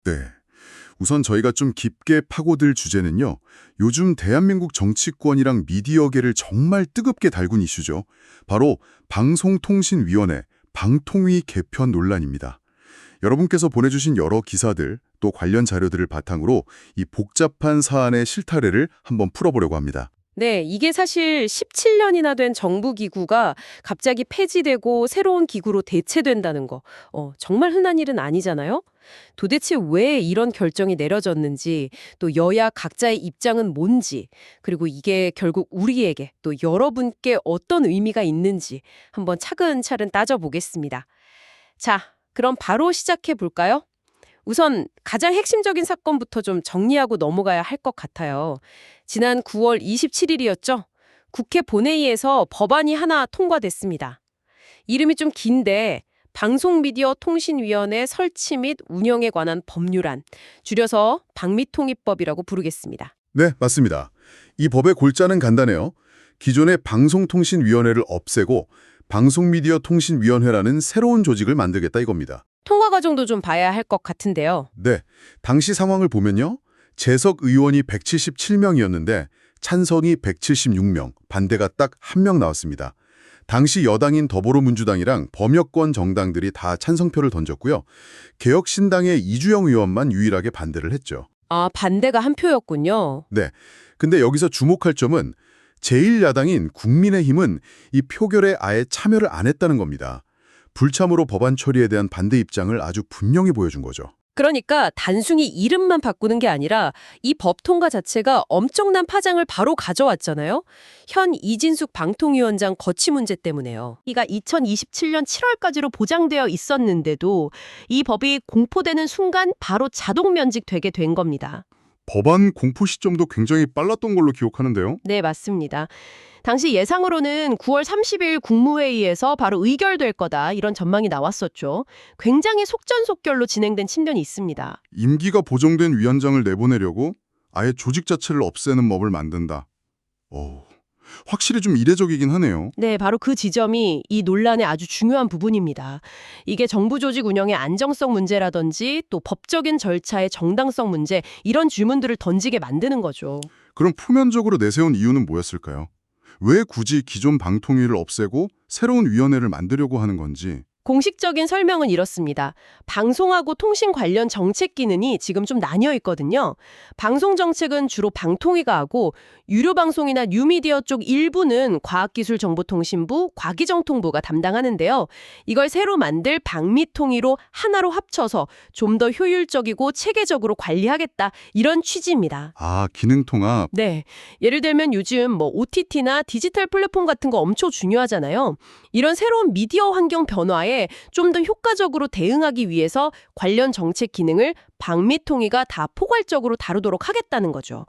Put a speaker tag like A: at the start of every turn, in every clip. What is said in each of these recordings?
A: 네. 우선 저희가 좀 깊게 파고들 주제는요. 요즘 대한민국 정치권이랑 미디어계를 정말 뜨겁게 달군 이슈죠. 바로 방송통신위원회 방통위 개편 논란입니다. 여러분께서 보내주신 여러 기사들, 또 관련 자료들을 바탕으로 이 복잡한 사안의 실타래를 한번 풀어보려고 합니다.
B: 네, 이게 사실 17년이나 된 정부 기구가 갑자기 폐지되고 새로운 기구로 대체된다는 거, 정말 흔한 일은 아니잖아요? 도대체 왜 이런 결정이 내려졌는지, 또 여야 각자의 입장은 뭔지, 그리고 이게 결국 우리에게 또 여러분께 어떤 의미가 있는지 한번 차근차근 따져보겠습니다. 자, 그럼 바로 시작해 볼까요? 우선 가장 핵심적인 사건부터 좀 정리하고 넘어가야 할 것 같아요. 지난 9월 27일이었죠. 국회 본회의에서 법안이 하나 통과됐습니다. 이름이 좀 긴데 방송미디어통신위원회 설치 및 운영에 관한 법률안, 줄여서 방미통일법이라고 부르겠습니다.
A: 네, 맞습니다. 이 법의 골자는 간단해요. 기존의 방송통신위원회를 없애고 방송미디어통신위원회라는 새로운 조직을 만들겠다 이겁니다.
B: 통과 과정도 좀 봐야 할 것 같은데요.
A: 네, 당시 상황을 보면요. 재석 의원이 177명이었는데 찬성이 176명, 반대가 딱 1명 나왔습니다. 당시 여당인 더불어민주당이랑 범여권 정당들이 다 찬성표를 던졌고요. 개혁신당의 이주영 의원만 유일하게 반대를 했죠.
B: 아, 반대가 한 표였군요.
A: 네, 근데 여기서 주목할 점은 제1야당인 국민의힘은 이 표결에 아예 참여를 안 했다는 겁니다. 불참으로 법안 처리에 대한 반대 입장을 아주 분명히 보여준 거죠.
B: 그러니까 단순히 이름만 바꾸는 게 아니라 이 법 통과 자체가 엄청난 파장을 바로 가져왔잖아요. 현 이진숙 방통위원장 거취 문제 때문에요. 이가 2027년 7월까지로 보장되어 있었는데도 이 법이 공포되는 순간 바로 자동 면직되게 된 겁니다.
A: 법안 공포 시점도 굉장히 빨랐던 걸로 기억하는데요.
B: 네, 맞습니다. 당시 예상으로는 9월 30일 국무회의에서 바로 의결될 거다 이런 전망이 나왔었죠. 굉장히 속전속결로 진행된 측면이 있습니다.
A: 임기가 보정된 위원장을 내보내려고 아예 조직 자체를 없애는 법을 만든다. 확실히 좀 이례적이긴 하네요.
B: 네, 바로 그 지점이 이 논란의 아주 중요한 부분입니다. 이게 정부 조직 운영의 안정성 문제라든지 또 법적인 절차의 정당성 문제 이런 질문들을 던지게 만드는 거죠.
A: 그럼 표면적으로 내세운 이유는 뭐였을까요? 왜 굳이 기존 방통위를 없애고 새로운 위원회를 만들려고 하는 건지.
B: 공식적인 설명은 이렇습니다. 방송하고 통신 관련 정책 기능이 지금 좀 나뉘어 있거든요. 방송 정책은 주로 방통위가 하고 유료 방송이나 뉴미디어 쪽 일부는 과학기술정보통신부, 과기정통부가 담당하는데요. 이걸 새로 만들 방미통일로 하나로 합쳐서 좀 더 효율적이고 체계적으로 관리하겠다 이런 취지입니다.
A: 아, 기능 통합.
B: 네. 예를 들면 요즘 OTT나 디지털 플랫폼 같은 거 엄청 중요하잖아요. 이런 새로운 미디어 환경 변화에 좀 더 효과적으로 대응하기 위해서 관련 정책 기능을 방미통위가 다 포괄적으로 다루도록 하겠다는 거죠.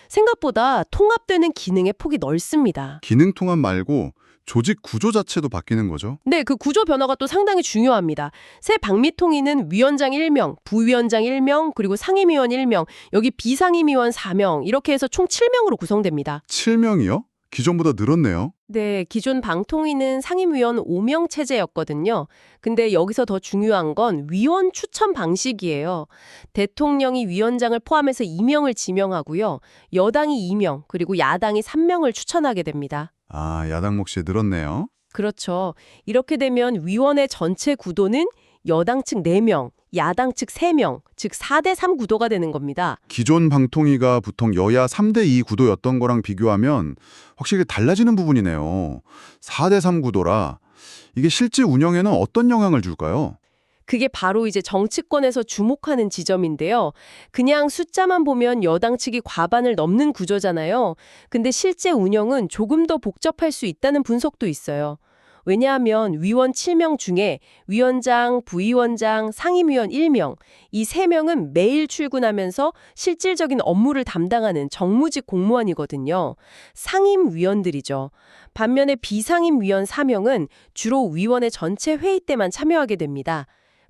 B: 생각보다 통합되는 기능의 폭이 넓습니다.
A: 기능 통합 말고 조직 구조 자체도 바뀌는 거죠?
B: 네, 그 구조 변화가 또 상당히 중요합니다. 새 방미통위는 위원장 1명, 부위원장 1명, 그리고 상임위원 1명, 여기 비상임위원 4명, 이렇게 해서 총 7명으로 구성됩니다.
A: 7명이요? 기존보다 늘었네요.
B: 네, 기존 방통위는 상임위원 5명 체제였거든요. 근데 여기서 더 중요한 건 위원 추천 방식이에요. 대통령이 위원장을 포함해서 2명을 지명하고요. 여당이 2명, 그리고 야당이 3명을 추천하게 됩니다.
A: 아, 야당 몫이 늘었네요.
B: 그렇죠. 이렇게 되면 위원회 전체 구도는 여당 측 4명, 야당 측 3명, 즉 4대3 구도가 되는 겁니다.
A: 기존 방통위가 보통 여야 3대2 구도였던 거랑 비교하면 확실히 달라지는 부분이네요. 4대3 구도라 이게 실제 운영에는 어떤 영향을 줄까요?
B: 그게 바로 이제 정치권에서 주목하는 지점인데요. 그냥 숫자만 보면 여당 측이 과반을 넘는 구조잖아요. 근데 실제 운영은 조금 더 복잡할 수 있다는 분석도 있어요. 왜냐하면 위원 7명 중에 위원장, 부위원장, 상임위원 1명, 이 3명은 매일 출근하면서 실질적인 업무를 담당하는 정무직 공무원이거든요. 상임위원들이죠. 반면에 비상임위원 4명은 주로 위원회 전체 회의 때만 참여하게 됩니다.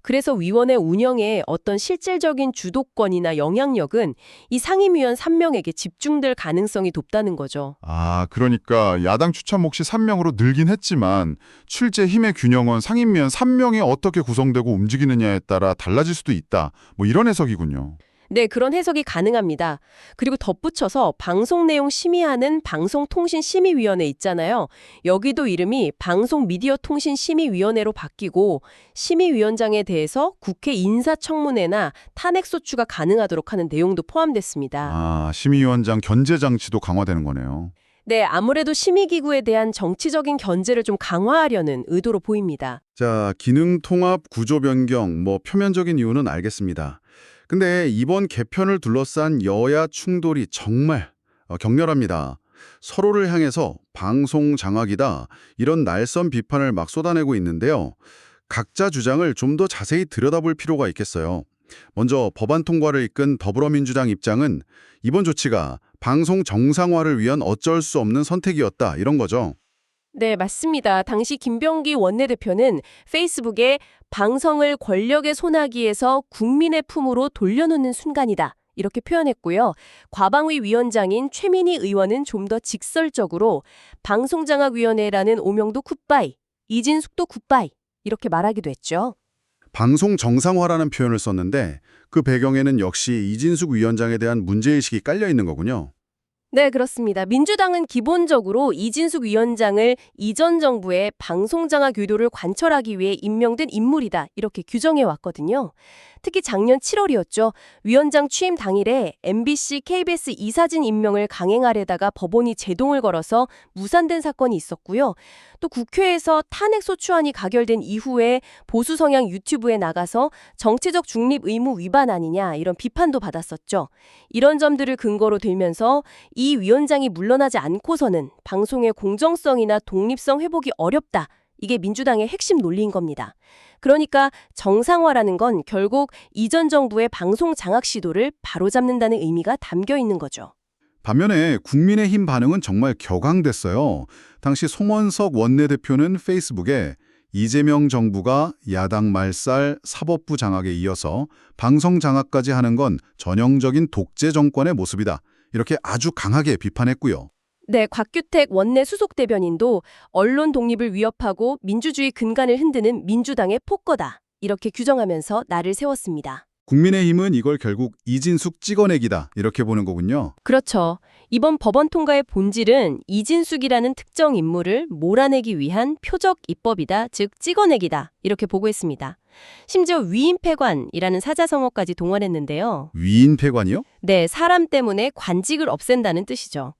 B: 그래서 위원회 운영에 어떤 실질적인 주도권이나 영향력은 이 상임위원 3명에게 집중될 가능성이 높다는 거죠.
C: 아, 그러니까 야당 추천 몫이 3명으로 늘긴 했지만 실제 힘의 균형은 상임위원 3명이 어떻게 구성되고 움직이느냐에 따라 달라질 수도 있다. 뭐 이런 해석이군요.
B: 네, 그런 해석이 가능합니다. 그리고 덧붙여서 방송 내용 심의하는 방송통신심의위원회 있잖아요. 여기도 이름이 방송미디어통신심의위원회로 바뀌고 심의위원장에 대해서 국회 인사청문회나 탄핵소추가 가능하도록 하는 내용도 포함됐습니다.
C: 아, 심의위원장 견제 장치도 강화되는 거네요.
B: 네, 아무래도 심의기구에 대한 정치적인 견제를 좀 강화하려는 의도로 보입니다.
A: 자, 기능 통합, 구조 변경, 표면적인 이유는 알겠습니다. 근데 이번 개편을 둘러싼 여야 충돌이 정말 격렬합니다. 서로를 향해서 방송 장악이다, 이런 날선 비판을 막 쏟아내고 있는데요. 각자 주장을 좀 더 자세히 들여다볼 필요가 있겠어요. 먼저 법안 통과를 이끈 더불어민주당 입장은 이번 조치가 방송 정상화를 위한 어쩔 수 없는 선택이었다, 이런 거죠.
B: 네, 맞습니다. 당시 김병기 원내대표는 페이스북에 방송을 권력의 손아귀에서 국민의 품으로 돌려놓는 순간이다, 이렇게 표현했고요. 과방위 위원장인 최민희 의원은 좀 더 직설적으로 방송장악위원회라는 오명도 굿바이, 이진숙도 굿바이, 이렇게 말하기도 했죠.
A: 방송 정상화라는 표현을 썼는데 그 배경에는 역시 이진숙 위원장에 대한 문제의식이 깔려 있는 거군요.
B: 네, 그렇습니다. 민주당은 기본적으로 이진숙 위원장을 이전 정부의 방송장악 의도를 관철하기 위해 임명된 인물이다, 이렇게 규정해 왔거든요. 특히 작년 7월이었죠. 위원장 취임 당일에 MBC, KBS 이사진 임명을 강행하려다가 법원이 제동을 걸어서 무산된 사건이 있었고요. 또 국회에서 탄핵소추안이 가결된 이후에 보수 성향 유튜브에 나가서 정치적 중립 의무 위반 아니냐, 이런 비판도 받았었죠. 이런 점들을 근거로 들면서 이 위원장이 물러나지 않고서는 방송의 공정성이나 독립성 회복이 어렵다, 이게 민주당의 핵심 논리인 겁니다. 그러니까 정상화라는 건 결국 이전 정부의 방송 장악 시도를 바로잡는다는 의미가 담겨 있는 거죠.
A: 반면에 국민의힘 반응은 정말 격앙됐어요. 당시 송원석 원내대표는 페이스북에 이재명 정부가 야당 말살, 사법부 장악에 이어서 방송 장악까지 하는 건 전형적인 독재 정권의 모습이다, 이렇게 아주 강하게 비판했고요.
B: 네, 곽규택 원내 수석 대변인도 언론 독립을 위협하고 민주주의 근간을 흔드는 민주당의 폭거다, 이렇게 규정하면서 날을 세웠습니다.
A: 국민의힘은 이걸 결국 이진숙 찍어내기다, 이렇게 보는 거군요.
B: 그렇죠. 이번 법원 통과의 본질은 이진숙이라는 특정 인물을 몰아내기 위한 표적 입법이다, 즉 찍어내기다, 이렇게 보고했습니다. 심지어 위임폐관이라는 사자성어까지 동원했는데요.
A: 위인폐관이요?
B: 네, 사람 때문에 관직을 없앤다는 뜻이죠.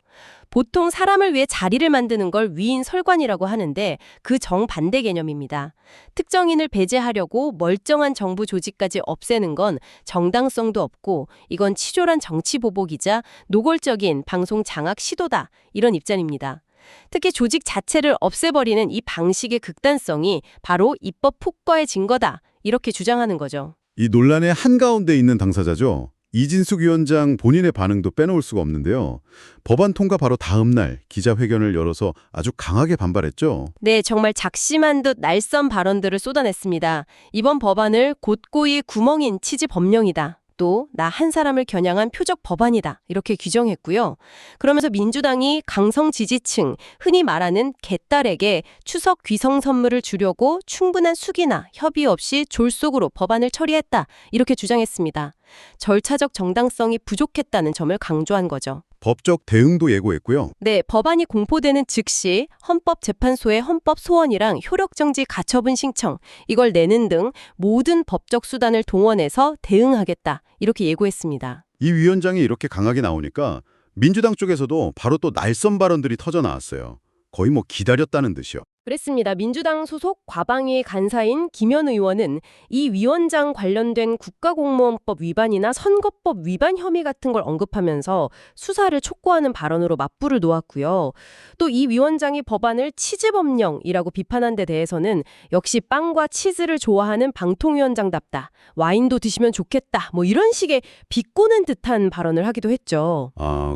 B: 보통 사람을 위해 자리를 만드는 걸 위인설관이라고 하는데 그 정반대 개념입니다. 특정인을 배제하려고 멀쩡한 정부 조직까지 없애는 건 정당성도 없고 이건 치졸한 정치 보복이자 노골적인 방송 장악 시도다, 이런 입장입니다. 특히 조직 자체를 없애버리는 이 방식의 극단성이 바로 입법 폭거의 증거다, 이렇게 주장하는 거죠.
A: 이 논란의 한가운데 있는 당사자죠. 이진숙 위원장 본인의 반응도 빼놓을 수가 없는데요. 법안 통과 바로 다음 날 기자회견을 열어서 아주 강하게 반발했죠.
B: 네, 정말 작심한 듯 날선 발언들을 쏟아냈습니다. 이번 법안을 곧고이 구멍인 취지 법령이다, 또 나 한 사람을 겨냥한 표적 법안이다, 이렇게 규정했고요. 그러면서 민주당이 강성 지지층, 흔히 말하는 개딸에게 추석 귀성 선물을 주려고 충분한 숙이나 협의 없이 졸속으로 법안을 처리했다, 이렇게 주장했습니다. 절차적 정당성이 부족했다는 점을 강조한 거죠.
A: 법적 대응도 예고했고요.
B: 네, 법안이 공포되는 즉시 헌법재판소의 헌법 소원이랑 효력정지 가처분 신청, 이걸 내는 등 모든 법적 수단을 동원해서 대응하겠다, 이렇게 예고했습니다.
A: 이 위원장이 이렇게 강하게 나오니까 민주당 쪽에서도 바로 또 날선 발언들이 터져 나왔어요. 거의 기다렸다는 듯이요.
B: 그랬습니다. 민주당 소속 과방위 간사인 김현 의원은 이 위원장 관련된 국가공무원법 위반이나 선거법 위반 혐의 같은 걸 언급하면서 수사를 촉구하는 발언으로 맞불을 놓았고요. 또 이 위원장이 법안을 치즈법령이라고 비판한 데 대해서는 역시 빵과 치즈를 좋아하는 방통위원장답다, 와인도 드시면 좋겠다, 이런 식의 비꼬는 듯한 발언을 하기도 했죠.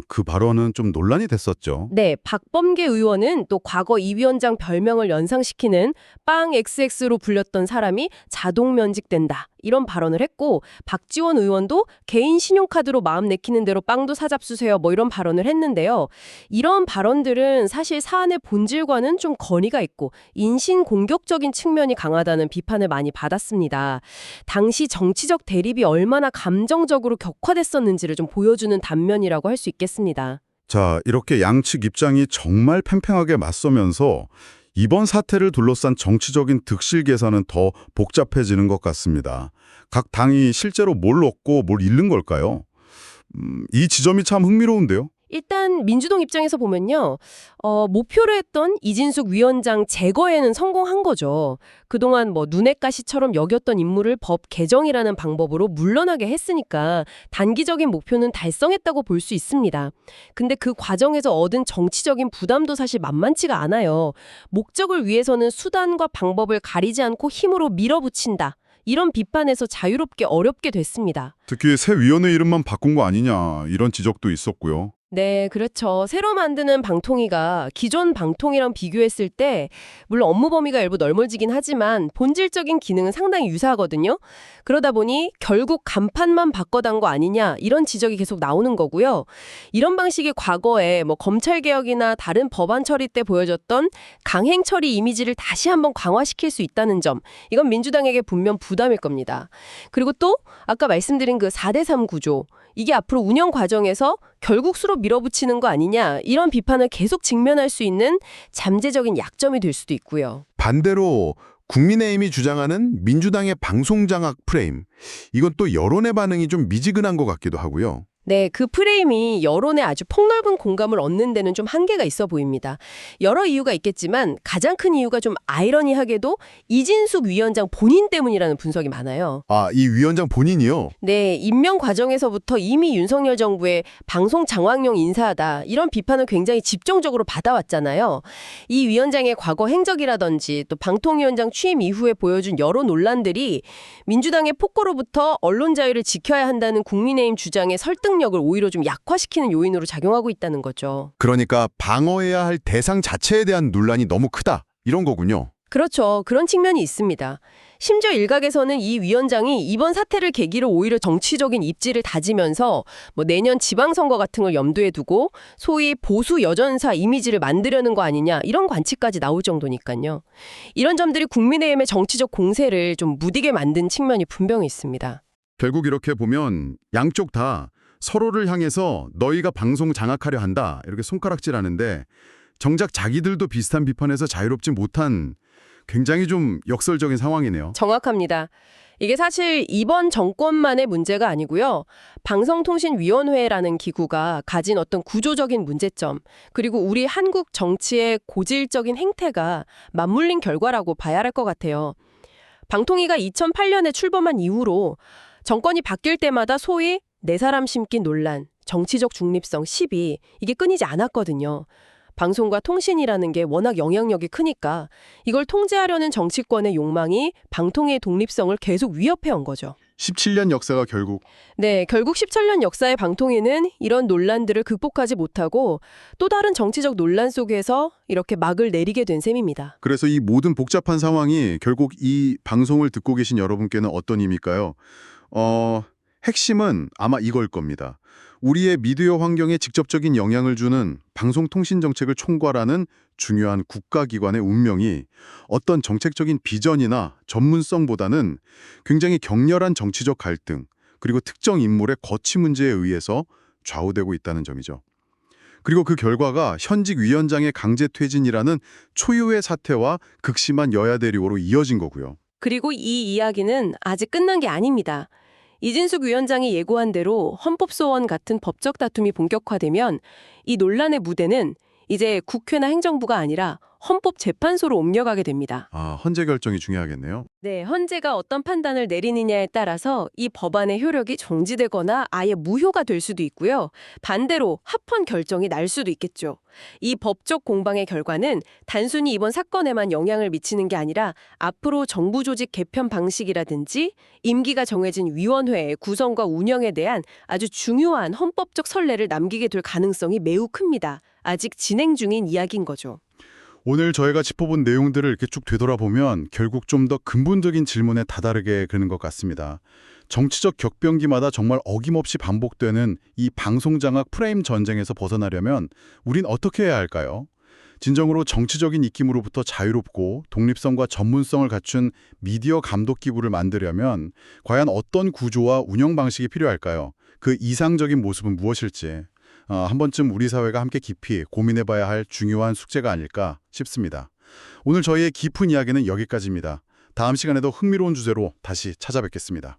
A: 그 발언은 좀 논란이 됐었죠.
B: 네, 박범계 의원은 또 과거 이 위원장 별명을 명령을 연상시키는 빵 XX로 불렸던 사람이 자동 면직된다. 이런 발언을 했고 박지원 의원도 개인 신용카드로 마음 내키는 대로 빵도 사잡수세요. 뭐 이런 발언을 했는데요. 이런 발언들은 사실 사안의 본질과는 좀 거리가 있고 인신공격적인 측면이 강하다는 비판을 많이 받았습니다. 당시 정치적 대립이 얼마나 감정적으로 격화됐었는지를 좀 보여주는 단면이라고 할 수 있겠습니다.
A: 자, 이렇게 양측 입장이 정말 팽팽하게 맞서면서 이번 사태를 둘러싼 정치적인 득실 계산은 더 복잡해지는 것 같습니다. 각 당이 실제로 뭘 얻고 뭘 잃는 걸까요? 이 지점이 참 흥미로운데요.
B: 일단 민주당 입장에서 보면요. 목표로 했던 이진숙 위원장 제거에는 성공한 거죠. 그동안 뭐 눈엣 가시처럼 여겼던 인물을 법 개정이라는 방법으로 물러나게 했으니까 단기적인 목표는 달성했다고 볼 수 있습니다. 근데 그 과정에서 얻은 정치적인 부담도 사실 만만치가 않아요. 목적을 위해서는 수단과 방법을 가리지 않고 힘으로 밀어붙인다. 이런 비판에서 자유롭게 어렵게 됐습니다.
A: 특히 새 위원회 이름만 바꾼 거 아니냐 이런 지적도 있었고요.
B: 네, 그렇죠. 새로 만드는 방통위가 기존 방통위랑 비교했을 때 물론 업무 범위가 일부 넓어지긴 하지만 본질적인 기능은 상당히 유사하거든요. 그러다 보니 결국 간판만 바꿔단 거 아니냐 이런 지적이 계속 나오는 거고요. 이런 방식이 과거에 뭐 검찰개혁이나 다른 법안 처리 때 보여줬던 강행 처리 이미지를 다시 한번 강화시킬 수 있다는 점, 이건 민주당에게 분명 부담일 겁니다. 그리고 또 아까 말씀드린 그 4대3 구조, 이게 앞으로 운영 과정에서 결국 수로 밀어붙이는 거 아니냐 이런 비판을 계속 직면할 수 있는 잠재적인 약점이 될 수도 있고요.
D: 반대로 국민의힘이 주장하는 민주당의 방송장악 프레임, 이건 또 여론의 반응이 좀 미지근한 것 같기도 하고요.
B: 네, 그 프레임이 여론에 아주 폭넓은 공감을 얻는 데는 좀 한계가 있어 보입니다. 여러 이유가 있겠지만 가장 큰 이유가 좀 아이러니하게도 이진숙 위원장 본인 때문이라는 분석이 많아요.
D: 아, 이 위원장 본인이요?
B: 네, 임명 과정에서부터 이미 윤석열 정부의 방송 장악용 인사다 이런 비판을 굉장히 집중적으로 받아왔잖아요. 이 위원장의 과거 행적이라든지 또 방통위원장 취임 이후에 보여준 여러 논란들이 민주당의 폭거로부터 언론 자유를 지켜야 한다는 국민의힘 주장의 설득력을 오히려 좀 약화시키는 요인으로 작용하고 있다는 거죠.
D: 그러니까 방어해야 할 대상 자체에 대한 논란이 너무 크다, 이런 거군요.
B: 그렇죠. 그런 측면이 있습니다. 심지어 일각에서는 이 위원장이 이번 사태를 계기로 오히려 정치적인 입지를 다지면서 뭐 내년 지방선거 같은 걸 염두에 두고 소위 보수 여전사 이미지를 만들려는 거 아니냐 이런 관측까지 나올 정도니까요. 이런 점들이 국민의힘의 정치적 공세를 좀 무디게 만든 측면이 분명히 있습니다.
A: 결국 이렇게 보면 양쪽 다 서로를 향해서 너희가 방송 장악하려 한다 이렇게 손가락질하는데 정작 자기들도 비슷한 비판에서 자유롭지 못한 굉장히 좀 역설적인 상황이네요.
B: 정확합니다. 이게 사실 이번 정권만의 문제가 아니고요. 방송통신위원회라는 기구가 가진 어떤 구조적인 문제점, 그리고 우리 한국 정치의 고질적인 행태가 맞물린 결과라고 봐야 할 것 같아요. 방통위가 2008년에 출범한 이후로 정권이 바뀔 때마다 소위 내 사람 심기 논란, 정치적 중립성 시비 이게 끊이지 않았거든요. 방송과 통신이라는 게 워낙 영향력이 크니까 이걸 통제하려는 정치권의 욕망이 방통위의 독립성을 계속 위협해온 거죠.
C: 17년 역사가 결국
B: 네, 결국 17년 역사의 방통위는 이런 논란들을 극복하지 못하고 또 다른 정치적 논란 속에서 이렇게 막을 내리게 된 셈입니다.
A: 그래서 이 모든 복잡한 상황이 결국 이 방송을 듣고 계신 여러분께는 어떤 의미일까요? 핵심은 아마 이걸 겁니다. 우리의 미디어 환경에 직접적인 영향을 주는 방송통신 정책을 총괄하는 중요한 국가기관의 운명이 어떤 정책적인 비전이나 전문성보다는 굉장히 격렬한 정치적 갈등, 그리고 특정 인물의 거취 문제에 의해서 좌우되고 있다는 점이죠. 그리고 그 결과가 현직 위원장의 강제 퇴진이라는 초유의 사태와 극심한 여야 대립으로 이어진 거고요.
B: 그리고 이 이야기는 아직 끝난 게 아닙니다. 이진숙 위원장이 예고한 대로 헌법소원 같은 법적 다툼이 본격화되면 이 논란의 무대는 이제 국회나 행정부가 아니라 헌법재판소로 옮겨가게 됩니다.
A: 아, 헌재 결정이 중요하겠네요.
B: 네, 헌재가 어떤 판단을 내리느냐에 따라서 이 법안의 효력이 정지되거나 아예 무효가 될 수도 있고요. 반대로 합헌 결정이 날 수도 있겠죠. 이 법적 공방의 결과는 단순히 이번 사건에만 영향을 미치는 게 아니라 앞으로 정부 조직 개편 방식이라든지 임기가 정해진 위원회의 구성과 운영에 대한 아주 중요한 헌법적 선례를 남기게 될 가능성이 매우 큽니다. 아직 진행 중인 이야기인 거죠.
A: 오늘 저희가 짚어본 내용들을 이렇게 쭉 되돌아보면 결국 좀 더 근본적인 질문에 다다르게 되는 것 같습니다. 정치적 격변기마다 정말 어김없이 반복되는 이 방송장악 프레임 전쟁에서 벗어나려면 우린 어떻게 해야 할까요? 진정으로 정치적인 입김으로부터 자유롭고 독립성과 전문성을 갖춘 미디어 감독 기구를 만들려면 과연 어떤 구조와 운영 방식이 필요할까요? 그 이상적인 모습은 무엇일지 한 번쯤 우리 사회가 함께 깊이 고민해봐야 할 중요한 숙제가 아닐까 싶습니다. 오늘 저희의 깊은 이야기는 여기까지입니다. 다음 시간에도 흥미로운 주제로 다시 찾아뵙겠습니다.